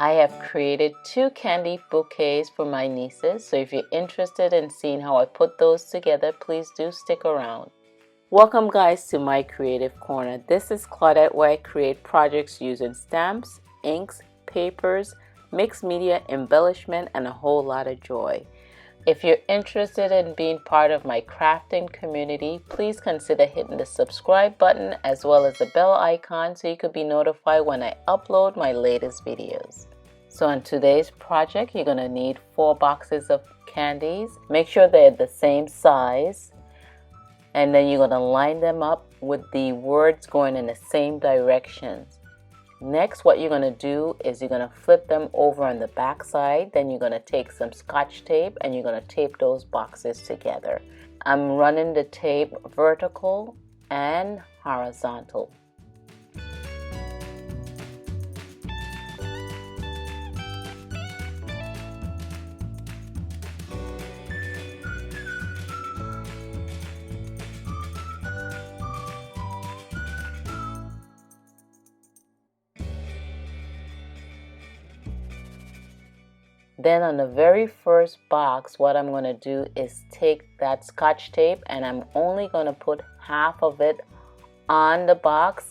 I have created 2 candy bouquets for my nieces, so if you're interested in seeing how I put those together, please do stick around. Welcome guys to my creative corner. This is Claudette, where I create projects using stamps, inks, papers, mixed media, embellishment, and a whole lot of joy. If you're interested in being part of my crafting community, please consider hitting the subscribe button as well as the bell icon so you could be notified when I upload my latest videos. So in today's project, you're going to need 4 boxes of candies. Make sure they're the same size. And then you're going to line them up with the words going in the same directions. Next, what you're going to do is you're going to flip them over on the back side. Then you're going to take some scotch tape and you're going to tape those boxes together. I'm running the tape vertical and horizontal. Then on the very first box, what I'm going to do is take that scotch tape and I'm only going to put half of it on the box.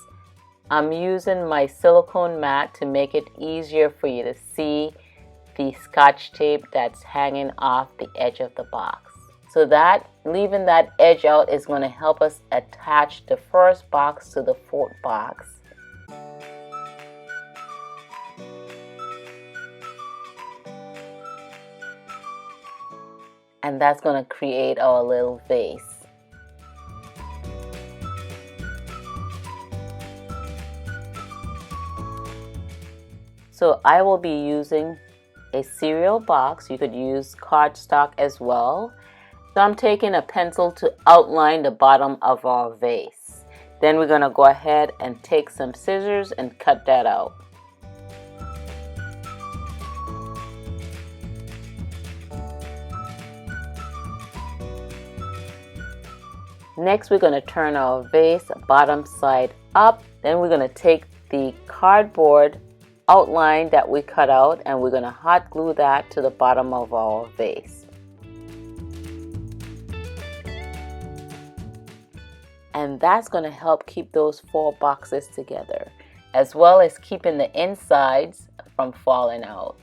I'm using my silicone mat to make it easier for you to see the scotch tape that's hanging off the edge of the box. So that leaving that edge out is going to help us attach the first box to the fourth box. And that's going to create our little vase. So I will be using a cereal box. You could use cardstock as well. So I'm taking a pencil to outline the bottom of our vase. Then we're going to go ahead and take some scissors and cut that out. Next, we're going to turn our vase bottom side up. Then we're going to take the cardboard outline that we cut out and we're going to hot glue that to the bottom of our vase. And that's going to help keep those 4 boxes together, as well as keeping the insides from falling out.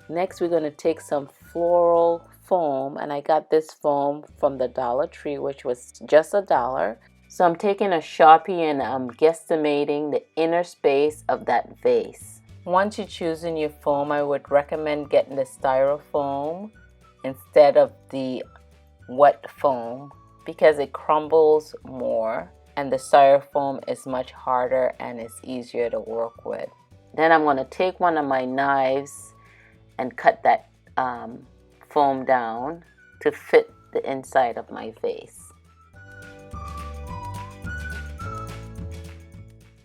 Next, we're going to take some floral foam, and I got this foam from the Dollar Tree, which was just $1. So I'm taking a Sharpie and I'm guesstimating the inner space of that vase. Once you're choosing your foam, I would recommend getting the styrofoam instead of the wet foam because it crumbles more and the styrofoam is much harder and it's easier to work with. Then I'm going to take one of my knives and cut that foam down to fit the inside of my vase.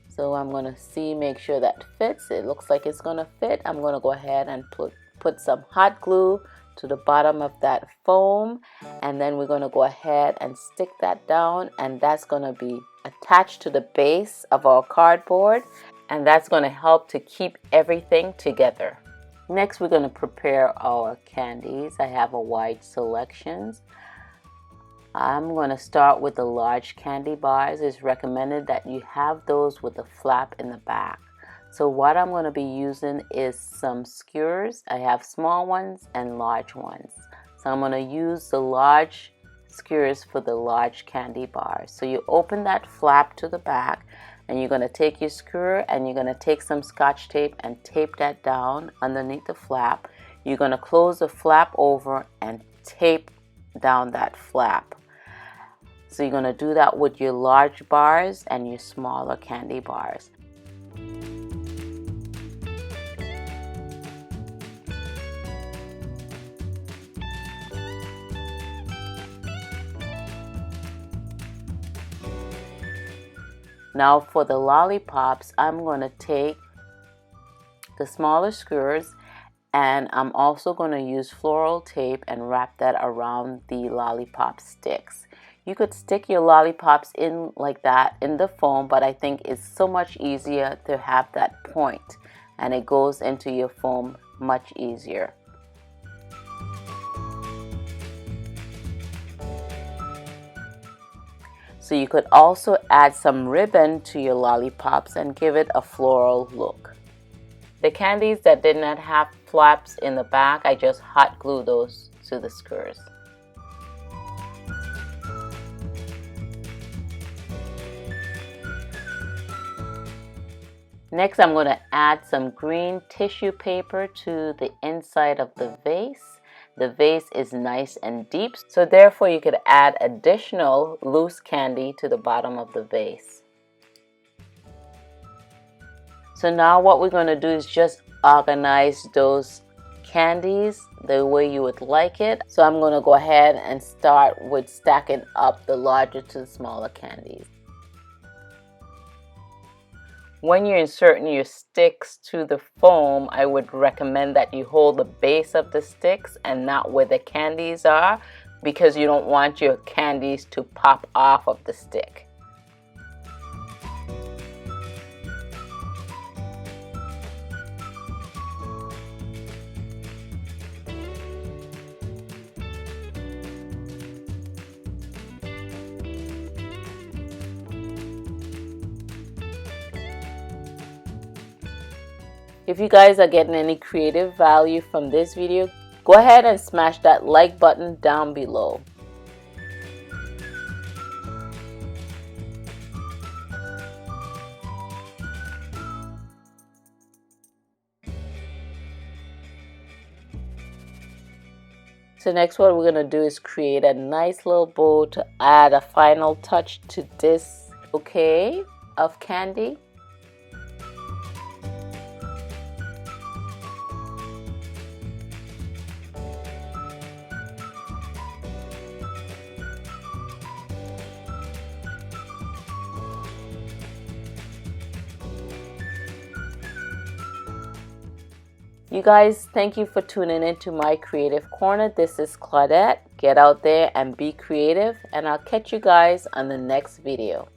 So I'm going to make sure that fits. It looks like it's going to fit. I'm going to go ahead and put some hot glue to the bottom of that foam, and then we're going to go ahead and stick that down, and that's going to be attached to the base of our cardboard, and that's going to help to keep everything together. Next, we're going to prepare our candies. I have a wide selections. I'm going to start with the large candy bars. It's recommended that you have those with a flap in the back. So what I'm going to be using is some skewers. I have small ones and large ones. So I'm going to use the large skewers for the large candy bars. So you open that flap to the back, and you're going to take your skewer and you're going to take some scotch tape and tape that down underneath the flap. You're going to close the flap over and tape down that flap. So you're going to do that with your large bars and your smaller candy bars. Now for the lollipops, I'm going to take the smaller skewers and I'm also going to use floral tape and wrap that around the lollipop sticks. You could stick your lollipops in like that in the foam, but I think it's so much easier to have that point, and it goes into your foam much easier. So you could also add some ribbon to your lollipops and give it a floral look. The candies that did not have flaps in the back, I just hot glued those to the skewers. Next, I'm going to add some green tissue paper to the inside of the vase. The vase is nice and deep, so therefore you could add additional loose candy to the bottom of the vase. So now what we're going to do is just organize those candies the way you would like it. So I'm going to go ahead and start with stacking up the larger to the smaller candies. When you're inserting your sticks to the foam, I would recommend that you hold the base of the sticks and not where the candies are, because you don't want your candies to pop off of the stick. If you guys are getting any creative value from this video, go ahead and smash that like button down below. So next what we're going to do is create a nice little bow to add a final touch to this bouquet of candy. You guys, thank you for tuning into my creative corner. This is Claudette. Get out there and be creative, and I'll catch you guys on the next video.